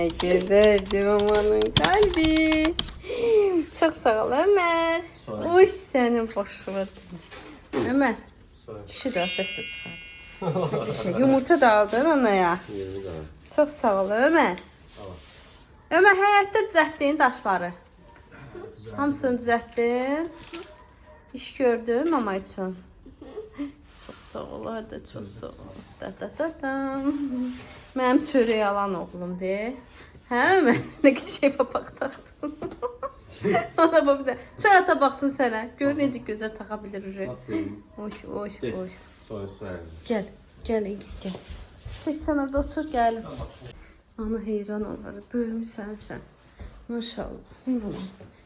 Nə gözəldir mamanın qalbi. Çox sağ ol Ömər. Uy sənin boşluğun. Ömər. Kişi də səs də çıxardır. Yumurta da aldın anaya. Çox sağ ol Ömər. Ömər həyətdə düzəltdiyin daşları. Hamısını düzəltdin. İş gördün mama üçün. Çox sağ ol, hadi çox sağ ol. Mənim çörək alan oğlumdur. Hə Ömər? Nə qəşəng papaq taxdın. Ana bax bir də. Çör ata baxsın sənə. Gör necə gözəl taxa bilir ürək. Oş, oş, oş. Gəl, gəl İngil, gəl. Heç sən orada otur, gəl. Ana heyran olur. Böyümüsən sən. Maşallah.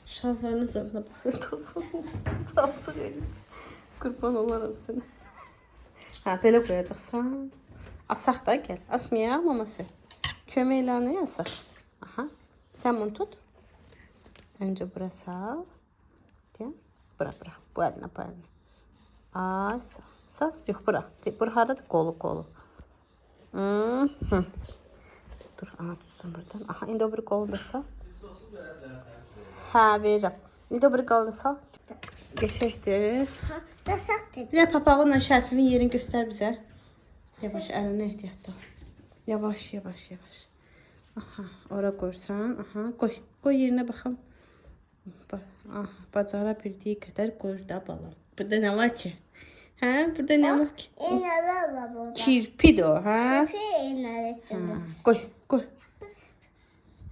Şalvarının zadına baxın. Palçıq eləyim. Qurban olaram sənə. Hə, belə qoyacaqsan. Asaq da gəl. Asmayaq maması. Köməklə nə asaq? Aha. Sən bunu tut. Öncə bura sal. Deyəm. Bura. Bu əlinə, bu əlinə. Sal. Sal. Yox, bura. Bura haradır? Qolu. Dur, ana tutsun buradan. Aha, indi o bir qolu da sal. Hə, verirəm. İndi o bir qolu da sal. Geçəkdir. Sasaqdır. Bir də papağınla şərfinin yerini göstər bizə. Yavaş, əlinə ehtiyatla. Yavaş. Aha, ora qoyursan. Aha, qoy yerinə baxım. Bacara bildiyi qədər qoyur da balam. Burada nə var ki? Hə, burada nə var ki? İğnələr var burada. Kirpidir o, hə? Kirpi iğnələr içində. Qoy.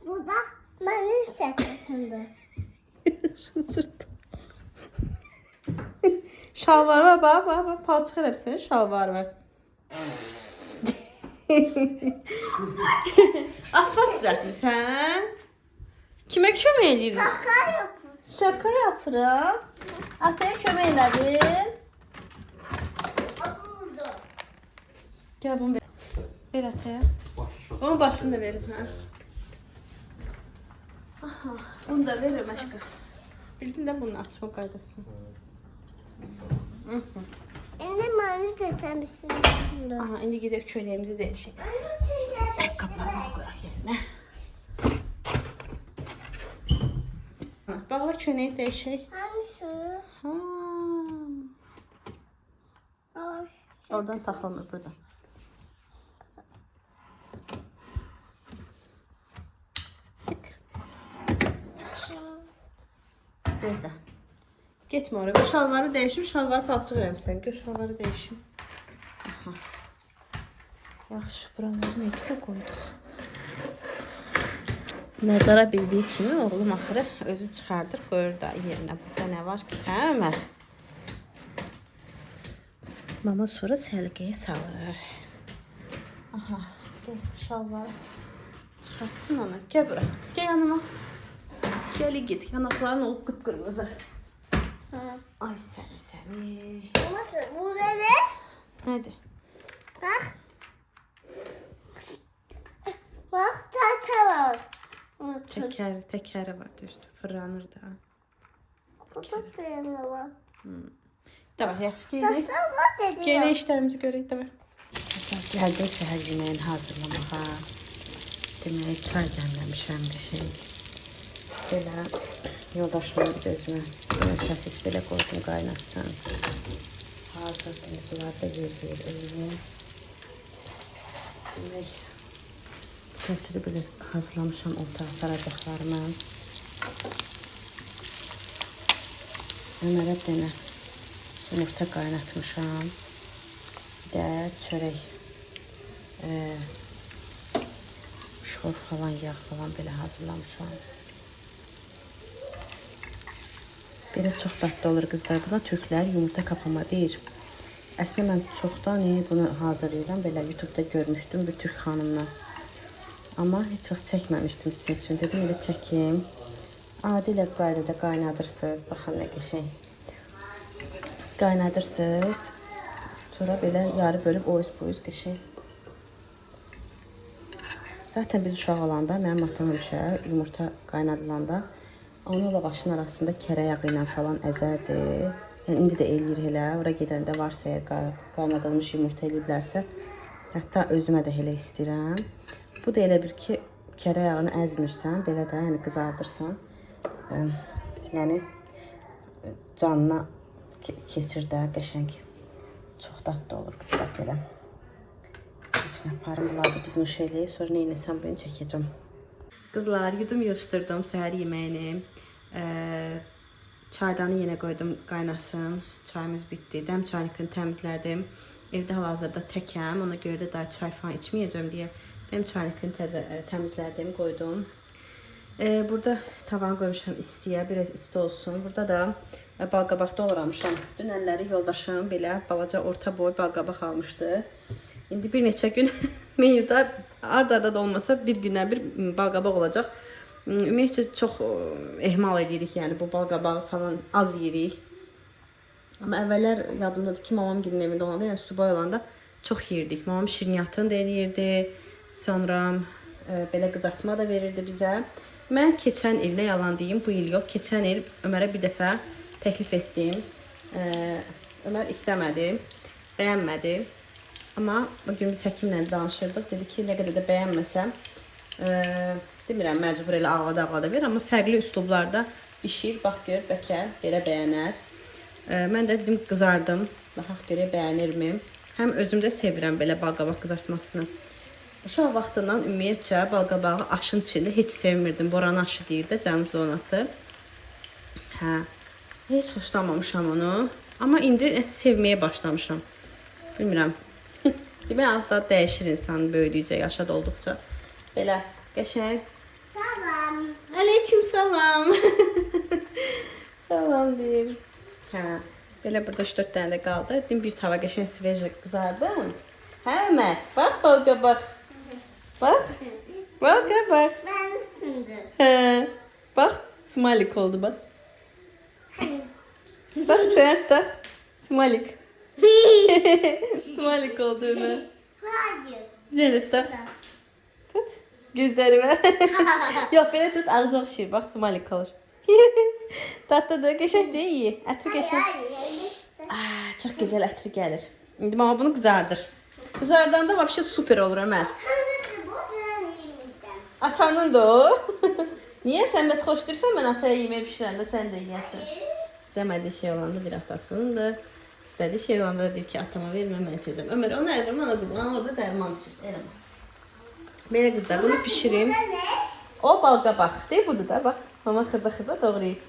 Burada mənim şəklisində. Uçurtdum. Şalvar var, bax, palçıq eləmsən, şalvar var. Asfalt düzəltmisən? Kimə kömək edirdin? Şaka yapır. Şaka yapıram. Ataya kömək elədin. Oldu. Gəl bunu ver. Ver ataya. Onun başını da verin, hə? Aha, bunu da verim aşkım. Bildin də bunun açma qaydasını. İndi mənim təmizliyim. Aha, indi gedək köynəyimizi dəyişək. Ayaqqabılarımızı qoyaq yerinə. Bağla köynəyi dəyişək. Hangisi? Ha. Ay. Oradan taxılmır buradan. Çık. Gözlə. Getmə oraya. Bu şalvarı dəyişim, şalvarı palçıq eləmişsən. Gör şalvarı dəyişim. Aha. Yaxşı, buraları nə qoyduq. Nazara bildiyi kimi oğlum axırı özü çıxardır, qoyur da yerinə. Burada nə var ki? Hə Ömər? Mama sonra səliqəyə salır. Aha, gəl şalvarı çıxartsın ona. Gəl bura, gəl yanıma. Gəl git, yanaqların olub qıpqırmızı. Ay səni. Bu ne? Nədir? Bak. Bak çarçı var. Təkəri var düzdür, fırlanır da. Burada da var. Davay, yaxşı geyinək. Taşlar var dedi. Geyinək işlərimizi görək, davay. Gəldik səhər yeməyini hazırlamağa. Demək, çay dəmləmişəm bir şey. Belə yoldaşlarım bir özümə səsis belə qoydum qaynatsın. Hazırdır, bunlar da yer. Demək, kətiri belə hazırlamışam orta daracaqlarımı. Ömərə dənə yumurta qaynatmışam. Bir də çörək, şor falan, yağ falan belə hazırlamışam. Belə çox dadlı olur qızlar. Buna türklər yumurta kapama deyir. Əslində mən çoxdan bunu hazırlayıram. Belə YouTube'da görmüşdüm bir türk xanımla. Amma heç vaxt çəkməmişdim sizin üçün. Dedim elə çəkim. Adi ilə qaydada qaynadırsınız. Baxın nə qəşəng. Qaynadırsınız. Sonra belə yarı bölüb oyuz qəşəng. Zaten biz uşaq olanda mənim atam həmişə yumurta qaynadılanda onu lavaşın arasında kərə yağı ilə falan əzərdi. Yəni indi də eləyir elə. Ora gedəndə varsa əgər qaynadılmış yumurta eləyiblərsə, hətta özümə də elə istəyirəm. Bu da elə bir ki, kərə yağını əzmirsən, belə də yəni qızardırsan. Yəni canına keçir də qəşəng. Çox dadlı olur qızlar belə. İçinə aparım bunları biz nuş eləyik. Sonra neynəsəm bunu çəkəcəm. Qızlar yudum yığışdırdım səhər yeməyini. Çaydanı yenə qoydum qaynasın. Çayımız bitdi. Dəm çaynikini təmizlədim. Evdə hal-hazırda təkəm. Ona görə də daha çay falan içməyəcəm deyə dəm çaynikini təmizlədim, qoydum. Burada tavanı qoymuşam istiyə, biraz isti olsun. Burada da balqabaq doğramışam. Dünənləri yoldaşım belə balaca orta boy balqabaq almışdı. İndi bir neçə gün menyuda ard-arda da olmasa bir gündən bir balqabaq olacaq. Ümumiyyətcə çox ehmal edirik, yəni bu balqabağı falan az yeyirik. Amma əvvəllər yadımdadır ki, mamam gidin evində olanda, yəni subay olanda çox yeyirdik. Mamam şirniyyatını da eləyirdi, sonra belə qızartma da verirdi bizə. Mən keçən il, nə yalan deyim, bu il yox, keçən il Ömərə bir dəfə təklif etdim. Ömər istəmədi, bəyənmədi. Amma bugün biz həkimlə danışırdıq. Dedi ki, nə qədər də bəyənməsəm, demirəm, məcbur elə ağlada ver. Amma fərqli üslublarda bişir, bax gör, bəlkə belə bəyənər. Mən də dedim, qızardım. Baxaq görək bəyənirmi? Həm özüm də sevirəm belə balqabaq qızartmasını. Uşaq vaxtından ümumiyyətcə balqabağı aşın içində heç sevmirdim. Boranı aşı deyir də, canım zonası. Heç xoşlamamışam onu. Amma indi sevməyə başlamışam. Bilmirəm. Demək, az da dəyişir insan böyüdükcə, yaşa dolduqca. Belə, qəşəng. Salam. Aleyküm salam. Salam deyir. Belə burada 3-4 dənə də qaldı. Dedim, bir tava qəşəng sveja qızardım. Ömər, bax balqabaq. Bax, balqabaq. Ben üstünde. Bax, smalik oldu bax. Bax, sənə tutaq. Smalik. Smalik oldu Ömər. Hayır. Yenə tutaq. Tut. Gözlərimi. Yox, belə tut, ağzı oxşayır. Bax, smalik olur. Tatlıdır, qəşəng deyil, iyi. Ətri qəşəng. Çox gözəl ətri gəlir. İndi mama bunu qızardır. Qızardanda vəbşə super olur Ömər. Atanın da o. Niyə? Sən bəs xoşdursan, mən ataya yemək pişirəndə sən də yeyəsən. İstəmədiyi şey olanda deyir atasındır. İstədiyi şey olanda deyir ki, atama vermə, mən içəcəm. Ömər, onu əlim, ona qurban, orada dərman içir. Eləmə. Belə qızlar, bunu pişirim. O balqabaq. Deyir, budur da, bax. Mama xırda-xırda doğrayıb.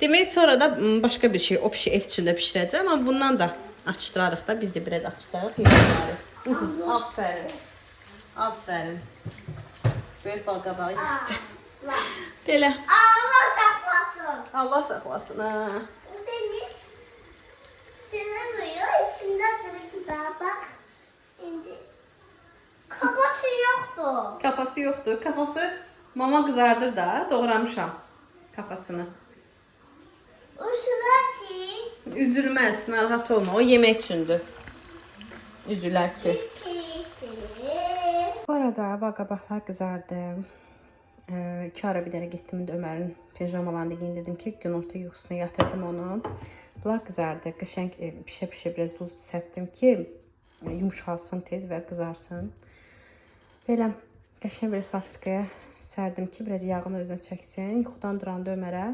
Demək, sonra da başqa bir şey, o pişi ev içində pişirəcəm. Amma bundan da açdırarıq da, biz də biraz açdırarıq. Aferin. Aferin. Böyük balqabağı yetdi. Belə. Allah saklasın. Allah saxlasın. Bu seni sinirmiyor. İçinde duruyor. Bak. Şimdi kafası yoktu. Kafası yoxdur. Kafası mama qızardır da, doğramışam kafasını. Uçlar çiğ. Üzülməz, narahat olma. O yemək üçündür. Üzülər ki. Bu arada balqabaqlar qızardı. 2 ara bir dənə getdim də Ömərin pijamalarını giyindirdim ki, günorta yuxusuna yatırdım onu. Bunlar qızardı. Qəşəng pişə-pişə biraz duz səpdim ki, yumuşalsın tez və qızarsın. Belə qəşəng bir salfetkaya sərdim ki, biraz yağını özünə çəksin. Yuxudan duranda Ömərə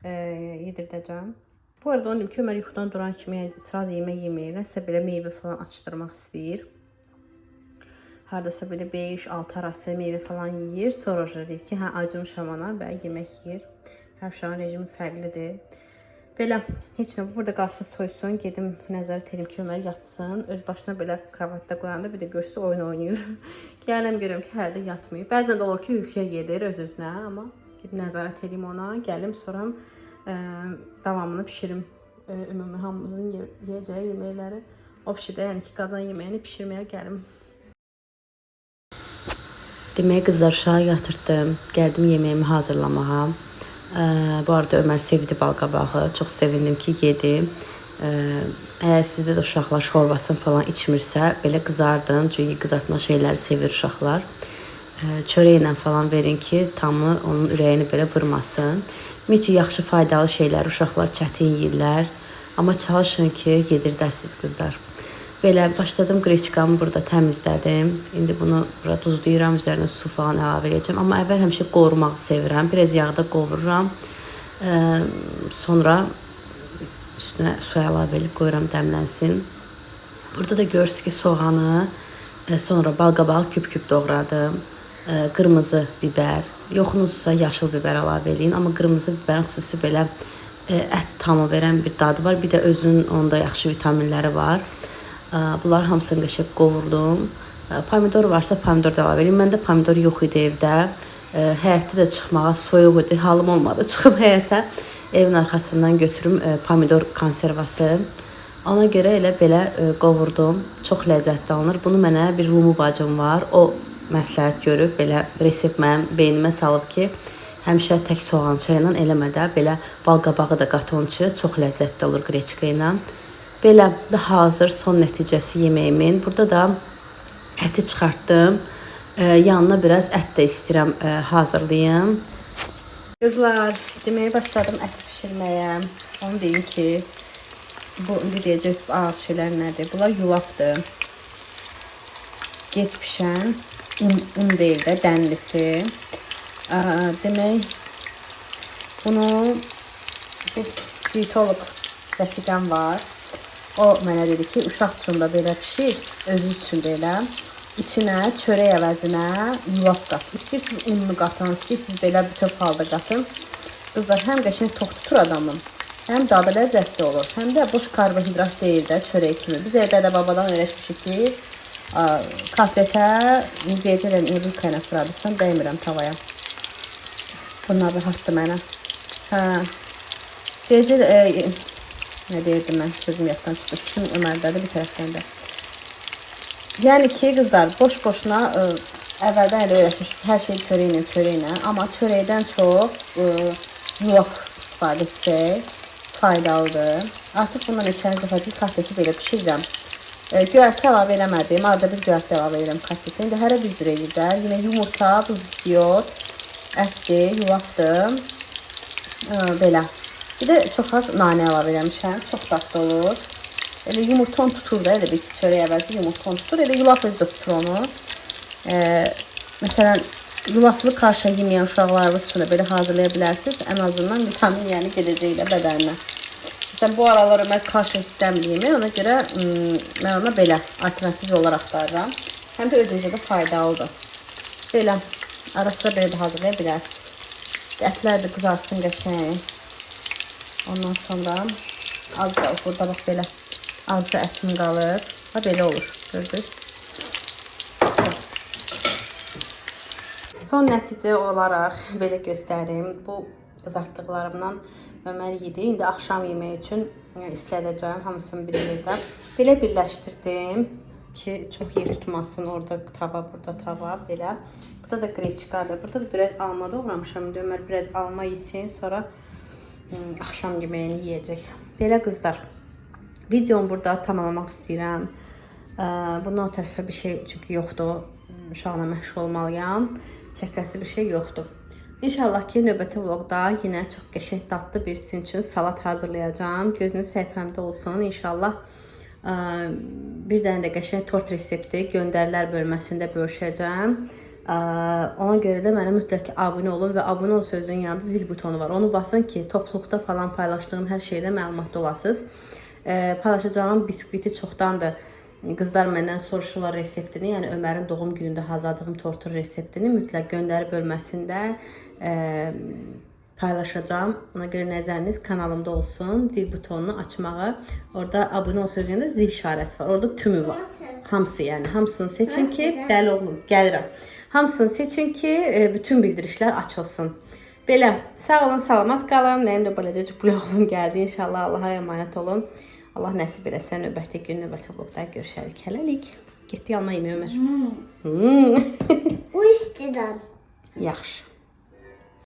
yedirdəcəm. Bu arada onu dedim ki, Ömər yuxudan duran kimi sıraz yemək yeməyir. Nəsə belə meyvə falan atışdırmaq istəyir. Haradasa belə 5-6 arası meyvə falan yeyir. Sonra deyir ki, hə acımışam ana və yemək yeyir. Hər uşağın rejimi fərqlidir. Belə heç nə burada qalsa soysun, gedim nəzarət edim ki, Ömər yatsın. Öz başına belə kravatda qoyanda bir də görsə oyun oynayır. Gələm görürəm ki, hələ də yatmayıb. Bəzən də olur ki, yuxuya gedir öz-özünə, amma gedib nəzarət edim ona. Gəlim sonra davamını pişirim. Ümumi hamımızın yeyəcəyi yeməkləri. O pişirdə, yəni ki, qazan yeməyini pişirməyə gəlim. Demək, qızlar uşağı yatırdım. Gəldim yeməyimi hazırlamağa. Bu arada Ömər sevdi balqabağı. Çox sevindim ki, yedi. Əgər sizdə də uşaqlar şorbasını falan içmirsə, belə qızardın. Çünki qızartma şeyləri sevir uşaqlar. Çörəklə falan verin ki, tamı onun ürəyini belə vurmasın. Ümumiyyətcə, yaxşı, faydalı şeylər uşaqlar çətin yeyirlər. Amma çalışın ki, yedirdəsiniz qızlar. Belə başladım qreçkamı burada təmizlədim. İndi bunu bura duzlayıram, üzərinə su falan əlavə edəcəm. Amma əvvəl həmişə qovurmağı sevirəm. Biraz yağda qovururam. Sonra üstünə su əlavə edib qoyuram dəmlənsin. Burada da görürsünüz ki, soğanı, sonra balqabağı küp-küp doğradım. Qırmızı biber, yoxunuzsa yaşıl biber əlavə edin. Amma qırmızı biberin xüsusi belə ət tamı verən bir dadı var. Bir də özünün onda yaxşı vitaminləri var. Bunlar hamısını qəşəng qovurdum. Pomidor varsa pomidor da əlavə edin. Məndə pomidor yox idi evdə. Həyətdə də çıxmağa soyuq idi. Halım olmadı. Çıxıb həyətə evin arxasından götürüm pomidor konservası. Ona görə elə belə qovurdum. Çox ləzzətli alınır. Bunu mənə bir Rumu bacım var. O məsləhət görüb belə resept mənim beynimə salıb ki, həmişə tək soğan çayla eləmədə belə balqabağı da qat onun içinə çox ləzzətli olur qreçka ilə. Belə də hazır son nəticəsi yeməyimin. Burada da əti çıxartdım. Yanına biraz ət də istəyirəm hazırlayım. Qızlar, deməyə başladım ət pişirməyə. Onu deyim ki, bu indi deyəcək ağır şeylər nədir? Bunlar yulafdır. Gec pişən, un deyil də, dənlisi. Demək, bunu bir dietolog rəfiqəm var. O mənə dedi ki, uşaq üçün də belə pişir, özünüz üçün də elə. İçinə çörək əvəzinə yulaf qat. İstəyirsiniz unlu qatın, istəyirsiniz belə bütöv halda qatın. Qızlar, həm qəşəng tox tutur adamın, həm dadı ləzzətli olur, həm də boş karbohidrat deyil də çörək kimi. Biz evdə də babadan öyrətmişik ki, kafetə deyəcəklər, evin qaynatırarsan, dəymirəm tavaya. Bunlar rahatdır mənə. Deyəcəklər, nə deyirdim mən, sözüm yaddan çıxdı. Bütün Ömərdədir bir tərəfdən də. Yəni ki, qızlar, boş-boşuna əvvəldən elə öyrətmişik, hər şey çörəklə. Amma çörəkdən çox yulaf istifadə etsək faydalıdır. Artıq bundan içəri dəfədir kafeti belə pişirirəm. Göyərti əlavə eləmədim, arada bir göyərti əlavə edirəm kafeti. İndi hərə bir cür edirlər. Yine yumurta, duz istiyor, ətdir, yulafdır. Belə. Bir də çox az nanə əlavə eləmişəm, çox dadlı olur. Elə yumurton tutur da, elə bir ki, çörək əvəzi yumurton tutur. Elə yulaf özü də tutur onu. Məsələn, yulaflı karşıya yeməyən uşaqlarınız üçün belə hazırlaya bilərsiniz. Ən azından vitamin yəni gedəcək ilə bədəninə. Məsələn, bu aralar mən karşı istəmliyimi, ona görə mən ona belə alternativ yollar axtarıram. Həm də özünüzə də faydalıdır. Belə, ara sıra belə də hazırlaya bilərsiniz. Ətlər də qızarsın qəşəng. Ondan sonra az da burada bax belə azca ətim qalır. Belə olur. Gördünüz? Son nəticə olaraq belə göstərim. Bu qızartdıqlarımdan Ömər yedi. İndi axşam yeməyi üçün istədəcəm hamısını bir yerdə. Belə birləşdirdim ki, çox yer tutmasın. Orada tava, burada tava belə. Burada da qreçkadır. Burada da biraz alma doğramışam. İndi Ömər biraz alma yesin, sonra axşam yeməyini yeyəcək. Belə qızlar, videomu burada tamamlamaq istəyirəm. Bundan o tərəfə bir şey çünki yoxdur. Uşaqla məşğul olmalıyam. Çəkləsi bir şey yoxdur. İnşallah ki, növbəti vlogda yenə çox qəşəng dadlı bir sizin üçün salat hazırlayacağım. Gözünüz səhifəmdə olsun. İnşallah bir dənə də qəşəng tort resepti göndərilər bölməsində bölüşəcəm. Ona görə də mənə mütləq abunə olun və abunə ol sözünün yanında zil butonu var. Onu basın ki, topluluqda falan paylaşdığım hər şeydə məlumatlı olasınız. Paylaşacağım biskviti çoxdandır. Qızlar məndən soruşurlar reseptini, yəni Ömərin doğum günündə hazırladığım tortun reseptini mütləq göndəri bölməsində paylaşacağım. Ona görə nəzəriniz kanalımda olsun. Zil butonunu açmağı, orada abunə ol sözündə zil işarəsi var. Orada tümü var. Hamısı yəni, hamısını seçin ki, dəli oğlum, gəlirəm. Hamısını seçin ki, bütün bildirişlər açılsın. Belə, sağ olun, salamat qalın. Mənim də beləcə vloğum gəldi. İnşallah Allaha əmanət olun. Allah nəsib eləsə növbəti gün, növbəti vlogda görüşərik. Hələlik. Getdik alma yeməyi Ömər. Bu istidən. Yaxşı.